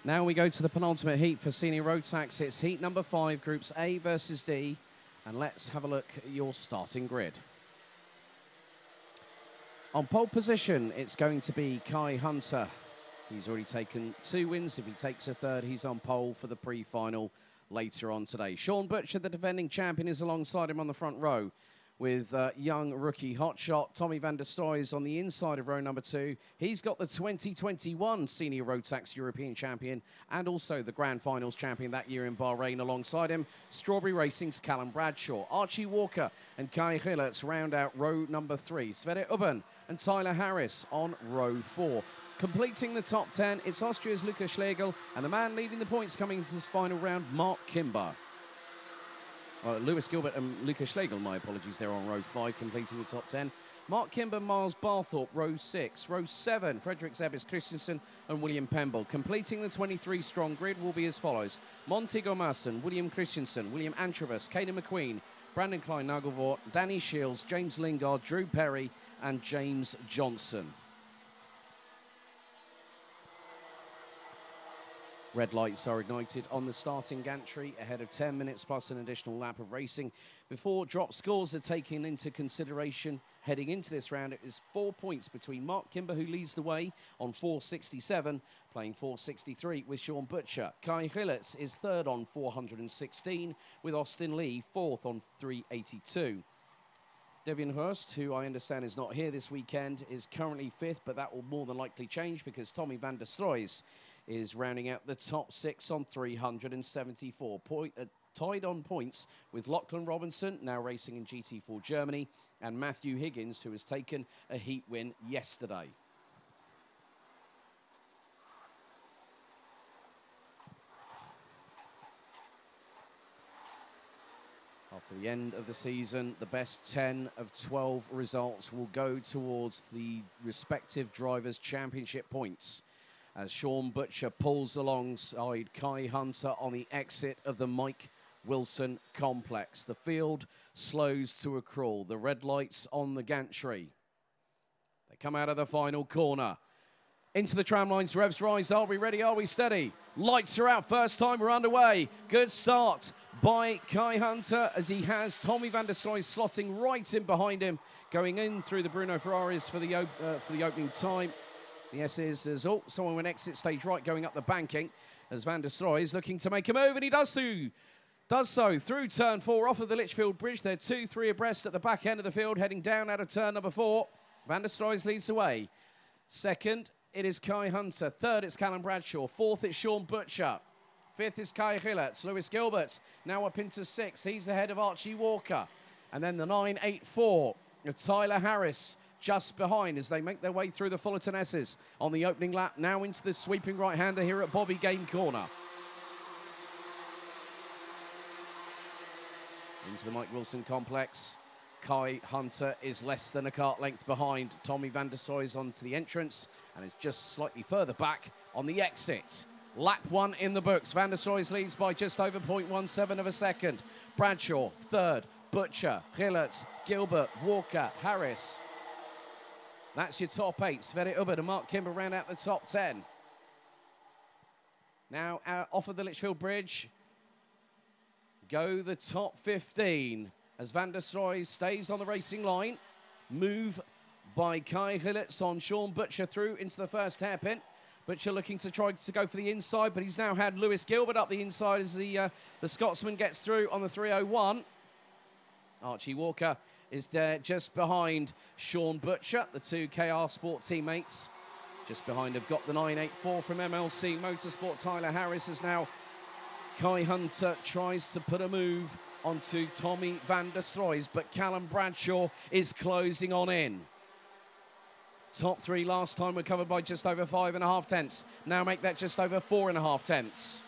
Now we go to the penultimate heat for Senior Rotax. It's heat number 5, groups A versus D. And let's have a look at your starting grid. On pole position, it's going to be Kai Hunter. He's already taken 2 wins. If he takes a third, he's on pole for the pre-final later on today. Sean Butcher, the defending champion, is alongside him on the front row with young rookie hotshot Tommy van der Stroy is on the inside of row number 2. He's got the 2021 Senior Rotax European champion and also the Grand Finals champion that year in Bahrain alongside him. Strawberry Racing's Callum Bradshaw. Archie Walker and Kai Hillertz round out row number 3. Sverre Ubben and Tyler Harris on row 4. Completing the top 10, it's Austria's Lukas Schlegel and the man leading the points coming into this final round, Mark Kimber. Lewis Gilbert and Lukas Schlegel, my apologies, they're on row 5, completing the top 10. Mark Kimber, Miles Barthorpe, row 6. Row 7, Frederick Zebis Christensen and William Pemble. Completing the 23-strong grid will be as follows. Monty Gomarsson, William Christensen, William Antrobus, Caden McQueen, Brandon Klein-Nagelvort, Danny Shields, James Lingard, Drew Perry and James Johnson. Red lights are ignited on the starting gantry ahead of 10 minutes plus an additional lap of racing. Before drop scores are taken into consideration heading into this round, it is 4 points between Mark Kimber, who leads the way on 467, playing 463 with Sean Butcher. Kai Hillertz is third on 416, with Austin Lee fourth on 382. Devian Hurst, who I understand is not here this weekend, is currently fifth, but that will more than likely change because Tommy van der Stroy is rounding out the top 6 on 374. Tied on points with Lachlan Robinson, now racing in GT4 Germany, and Matthew Higgins, who has taken a heat win yesterday. After the end of the season, the best 10 of 12 results will go towards the respective drivers' championship points, as Sean Butcher pulls alongside Kai Hunter on the exit of the Mike Wilson complex. The field slows to a crawl. The red lights on the gantry. They come out of the final corner. Into the tram lines, revs rise. Are we ready? Are we steady? Lights are out. First time we're underway. Good start by Kai Hunter as he has Tommy van der Stroy slotting right in behind him, going in through the Bruno Ferraris for the opening time. The S is, oh, someone went exit stage right going up the banking as van der Stroy is looking to make a move, and he does so through turn 4 off of the Litchfield Bridge. They're 2-3 abreast at the back end of the field, heading down out of turn number 4. Van der Stroy leads the way. Second, it is Kai Hunter. Third, it's Callum Bradshaw. Fourth, it's Sean Butcher. Fifth is Kai Hillertz. Lewis Gilbert now up into 6th. He's ahead of Archie Walker. And then the 9-8-4 of Tyler Harris just behind as they make their way through the Fullerton S's on the opening lap, now into the sweeping right-hander here at Bobby Game Corner. Into the Mike Wilson complex. Kai Hunter is less than a kart length behind. Tommy van der Stroy onto the entrance and is just slightly further back on the exit. Lap 1 in the books. Van der Stroy leads by just over 0.17 of a second. Bradshaw, third. Butcher, Hillertz, Gilbert, Walker, Harris. That's your top 8. Sverre Ubben and Mark Kimber round out the top 10. Now off of the Litchfield Bridge go the top 15 as van der Stroy stays on the racing line. Move by Kai Hillertz on Sean Butcher through into the first hairpin. Butcher looking to try to go for the inside, but he's now had Lewis Gilbert up the inside as the Scotsman gets through on the 301. Archie Walker is there just behind Sean Butcher. The 2 KR Sport teammates just behind have got the 984 from MLC Motorsport. Tyler Harris is now. Kai Hunter tries to put a move onto Tommy van der Stroy, but Callum Bradshaw is closing on in. Top 3 last time were covered by just over 5.5 tenths. Now make that just over 4.5 tenths.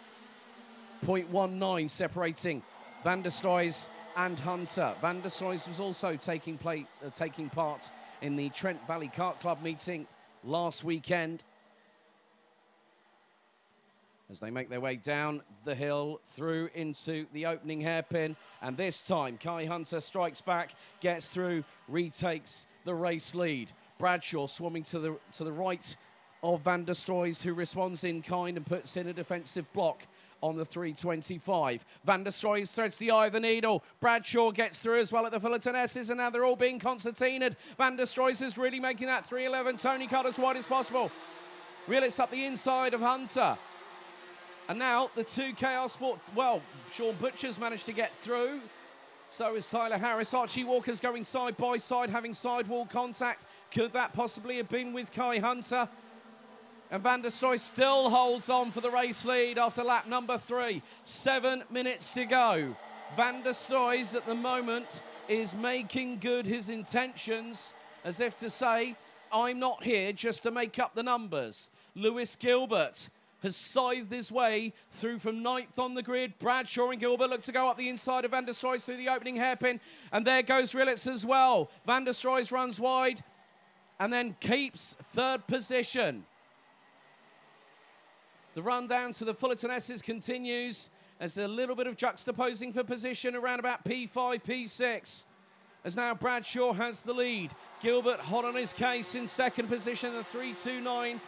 0.19 separating van der Stroy and Hunter. Van der Stroy was also taking part in the Trent Valley Kart Club meeting last weekend as they make their way down the hill through into the opening hairpin. And this time, Kai Hunter strikes back, gets through, retakes the race lead. Bradshaw swarming to the right of Van der Stroys, who responds in kind and puts in a defensive block on the 325. Van der Stroys threads the eye of the needle. Bradshaw gets through as well at the Fullerton S's, and now they're all being concertinaed. Van der Stroys is really making that 311. Tony cut as wide as possible. Realis up the inside of Hunter. And now the two KR Sports, well, Sean Butcher's managed to get through. So is Tyler Harris. Archie Walker's going side by side, having sidewall contact. Could that possibly have been with Kai Hunter? And Van der Stroy still holds on for the race lead after lap number 3. 7 minutes to go. Van der Stroy at the moment is making good his intentions, as if to say, I'm not here just to make up the numbers. Lewis Gilbert has scythed his way through from 9th on the grid. Bradshaw and Gilbert look to go up the inside of Van der Stroy through the opening hairpin. And there goes Rilitz as well. Van der Stroy runs wide and then keeps 3rd position. The run down to the Fullerton S's continues. There's a little bit of juxtaposing for position around about P5, P6. As now Bradshaw has the lead. Gilbert hot on his case in 2nd position, the 329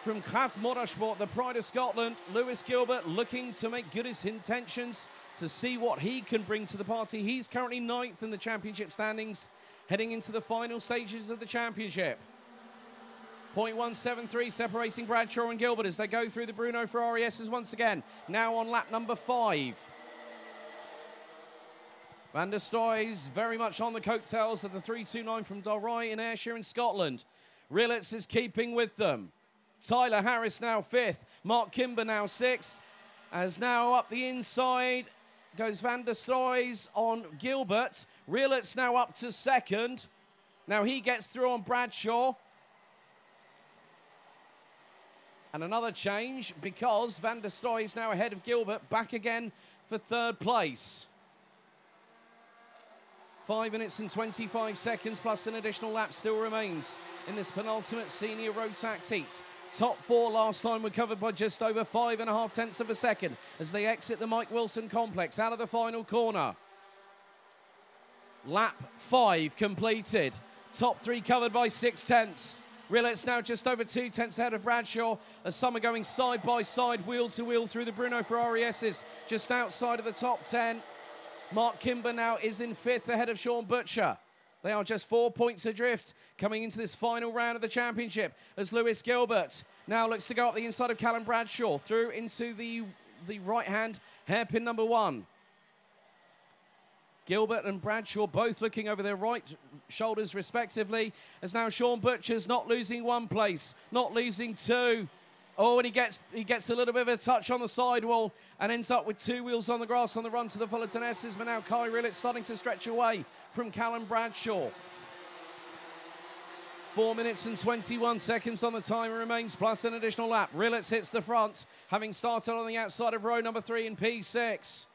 from Craft Motorsport, the pride of Scotland. Lewis Gilbert looking to make good his intentions, to see what he can bring to the party. He's currently 9th in the championship standings, heading into the final stages of the championship. 0.173 separating Bradshaw and Gilbert as they go through the Bruno Ferrari S's once again. Now on lap number 5. Van der Stroy very much on the coattails of the 329 from Dalry in Ayrshire in Scotland. Rilitz is keeping with them. Tyler Harris now 5th. Mark Kimber now 6th. As now up the inside goes Van der Stroy on Gilbert. Rilitz now up to 2nd. Now he gets through on Bradshaw. And another change because Van der Stroy is now ahead of Gilbert, back again for 3rd place. 5 minutes and 25 seconds plus an additional lap still remains in this penultimate senior road tax heat. Top 4 last time were covered by just over 5.5 tenths of a second as they exit the Mike Wilson complex out of the final corner. Lap 5 completed. Top 3 covered by 6 tenths. Rilitz now just over 2 tenths ahead of Bradshaw as some are going side by side, wheel to wheel through the Bruno Ferrari S's just outside of the top 10. Mark Kimber now is in 5th ahead of Sean Butcher. They are just 4 points adrift coming into this final round of the championship as Lewis Gilbert now looks to go up the inside of Callum Bradshaw through into the right-hand hairpin number 1. Gilbert and Bradshaw both looking over their right shoulders respectively as now Sean Butcher's not losing 1 place, not losing 2. Oh, and he gets a little bit of a touch on the sidewall and ends up with 2 wheels on the grass on the run to the Fullerton S's, but now Kai Rilitz starting to stretch away from Callum Bradshaw. 4 minutes and 21 seconds on the timer remains, plus an additional lap. Rilitz hits the front, having started on the outside of row number 3 in P6.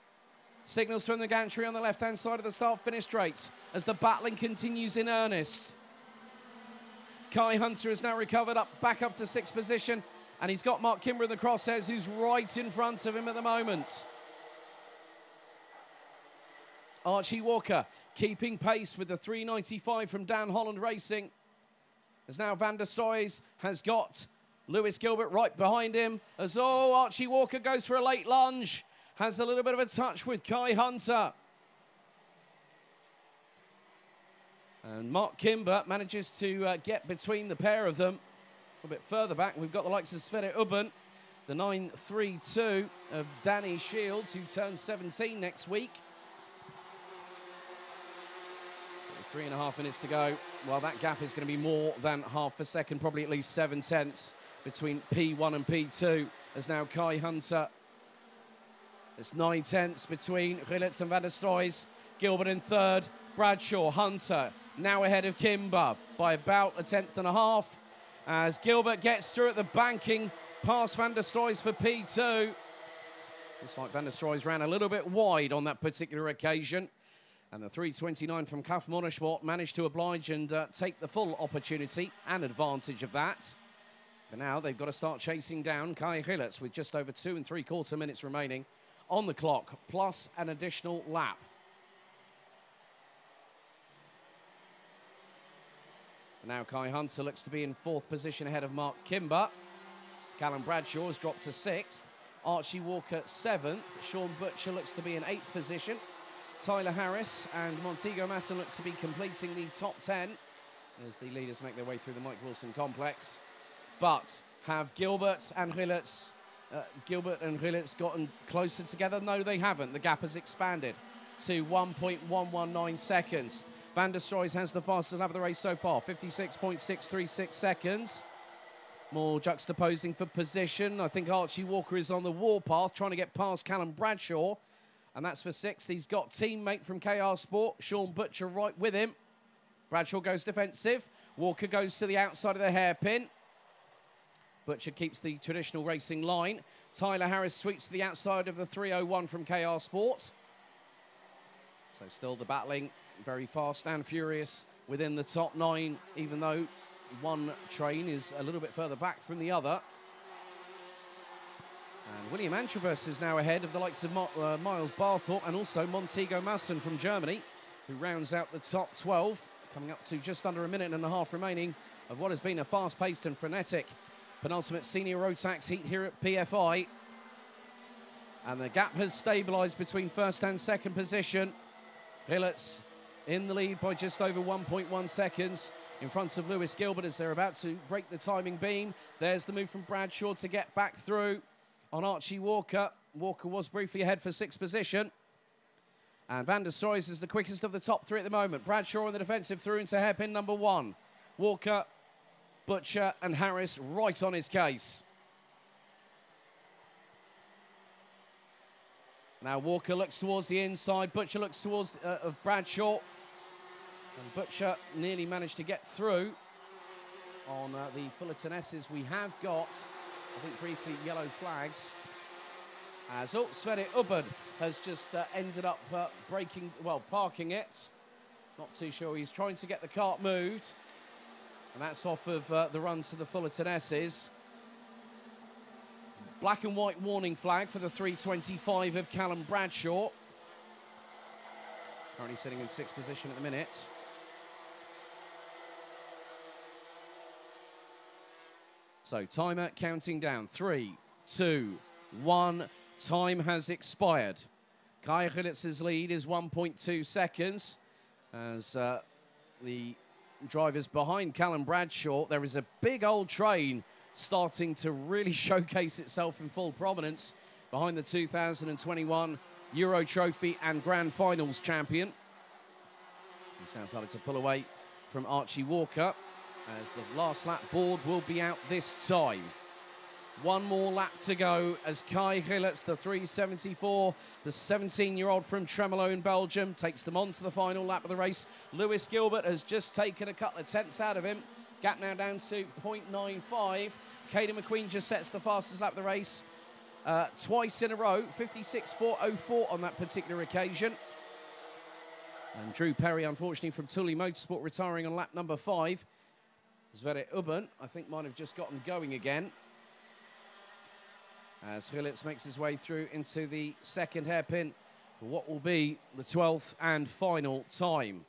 Signals from the gantry on the left-hand side of the start-finish straight as the battling continues in earnest. Kai Hunter has now recovered back up to 6th position, and he's got Mark Kimber in the crosshairs, who's right in front of him at the moment. Archie Walker keeping pace with the 395 from Dan Holland Racing. As now Van der Stroy has got Lewis Gilbert right behind him. As Archie Walker goes for a late lunge. Has a little bit of a touch with Kai Hunter. And Mark Kimber manages to get between the pair of them. A bit further back, we've got the likes of Sverre Ubben, the 932 of Danny Shields, who turns 17 next week. 3.5 minutes to go. Well, that gap is going to be more than half a second, probably at least 7 tenths between P1 and P2. As now Kai Hunter, it's 9 tenths between Rilitz and Van der Stroy. Gilbert in 3rd, Bradshaw, Hunter now ahead of Kimber by about 1.5 tenths. As Gilbert gets through at the banking past Van der Stroy for P2. Looks like Van der Stroy ran a little bit wide on that particular occasion. And the 329 from Craft Motorsport managed to oblige and take the full opportunity and advantage of that. But now they've got to start chasing down Kai Rilitz with just over 2 3/4 minutes remaining on the clock, plus an additional lap. And now Kai Hunter looks to be in 4th position ahead of Mark Kimber. Callum Bradshaw has dropped to 6th. Archie Walker 7th. Sean Butcher looks to be in 8th position. Tyler Harris and Montego Masson look to be completing the top 10 as the leaders make their way through the Mike Wilson complex. But have Gilbert and Rilets gotten closer together? No, they haven't. The gap has expanded to 1.119 seconds. Van der Stroys has the fastest lap of the race so far, 56.636 seconds. More juxtaposing for position. I think Archie Walker is on the warpath, trying to get past Callum Bradshaw. And that's for 6th. He's got teammate from KR Sport, Sean Butcher, right with him. Bradshaw goes defensive. Walker goes to the outside of the hairpin. Butcher keeps the traditional racing line. Tyler Harris sweeps to the outside of the 301 from KR Sport. So still the battling, very fast and furious within the top 9, even though one train is a little bit further back from the other. And William Antrobus is now ahead of the likes of Miles Barthorpe and also Montego Masson from Germany, who rounds out the top 12, coming up to just under a minute and a half remaining of what has been a fast-paced and frenetic penultimate senior Rotax heat here at PFI. And the gap has stabilised between first and second position. Hillets in the lead by just over 1.1 seconds in front of Lewis Gilbert as they're about to break the timing beam. There's the move from Bradshaw to get back through on Archie Walker. Walker was briefly ahead for 6th position. And Van der Stroys is the quickest of the top 3 at the moment. Bradshaw on the defensive through into hairpin number 1. Walker, Butcher and Harris right on his case. Now Walker looks towards the inside. Butcher looks towards of Bradshaw. And Butcher nearly managed to get through on the Fullerton S's. We have got, I think briefly, yellow flags. As Sverre Ubbard has just ended up parking it. Not too sure. He's trying to get the cart moved. And that's off of the run to the Fullerton S's. Black and white warning flag for the 325 of Callum Bradshaw. Currently sitting in 6th position at the minute. So timer counting down. 3, 2, 1. Time has expired. Kai Hilitz's lead is 1.2 seconds. As the drivers behind Callum Bradshaw, there is a big old train starting to really showcase itself in full prominence behind the 2021 Euro Trophy and Grand Finals champion. He's now started to pull away from Archie Walker as the last lap board will be out this time. One more lap to go as Kai Hillets, the 374, the 17-year-old from Tremelo in Belgium, takes them on to the final lap of the race. Lewis Gilbert has just taken a couple of tenths out of him. Gap now down to 0.95. Caden McQueen just sets the fastest lap of the race twice in a row, 56.404 on that particular occasion. And Drew Perry, unfortunately, from Thule Motorsport, retiring on lap number 5. Sverre Ubbard, I think, might have just gotten going again. As Hillets makes his way through into the second hairpin for what will be the 12th and final time.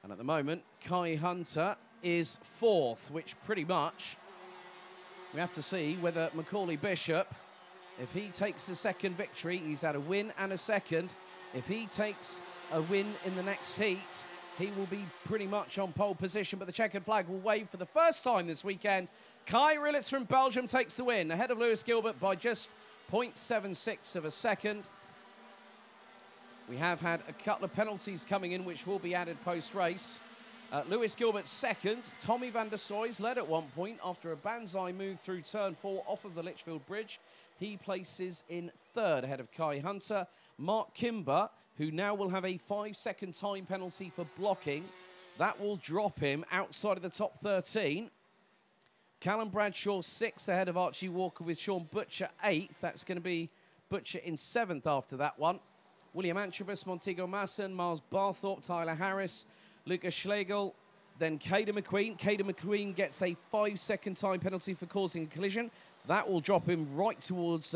And at the moment, Kai Hunter is 4th, which pretty much we have to see whether Macaulay Bishop, if he takes the second victory, he's had a win and a second. If he takes a win in the next heat, he will be pretty much on pole position, but the checkered flag will wave for the first time this weekend. Kai Hillets from Belgium takes the win, ahead of Lewis Gilbert by just 0.76 of a second. We have had a couple of penalties coming in, which will be added post-race. Lewis Gilbert 2nd. Tommy Van der Stroys led at one point after a banzai move through turn 4 off of the Litchfield Bridge. He places in 3rd ahead of Kai Hunter. Mark Kimber, who now will have a 5-second time penalty for blocking. That will drop him outside of the top 13. Callum Bradshaw 6th ahead of Archie Walker with Sean Butcher 8th. That's going to be Butcher in 7th after that one. William Antrobus, Montego Masson, Miles Barthorpe, Tyler Harris, Lucas Schlegel, then Caden McQueen. Caden McQueen gets a 5-second time penalty for causing a collision. That will drop him right towards,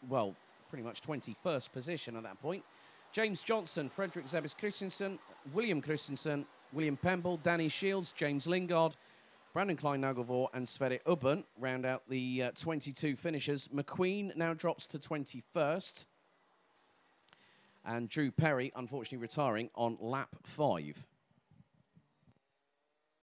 well, pretty much 21st position at that point. James Johnson, Frederick Zebis Christensen, William Christensen, William Pemble, Danny Shields, James Lingard, Brandon Klein-Nagelvor and Sverre Ubben round out the 22 finishers. McQueen now drops to 21st. And Drew Perry, unfortunately, retiring on lap 5.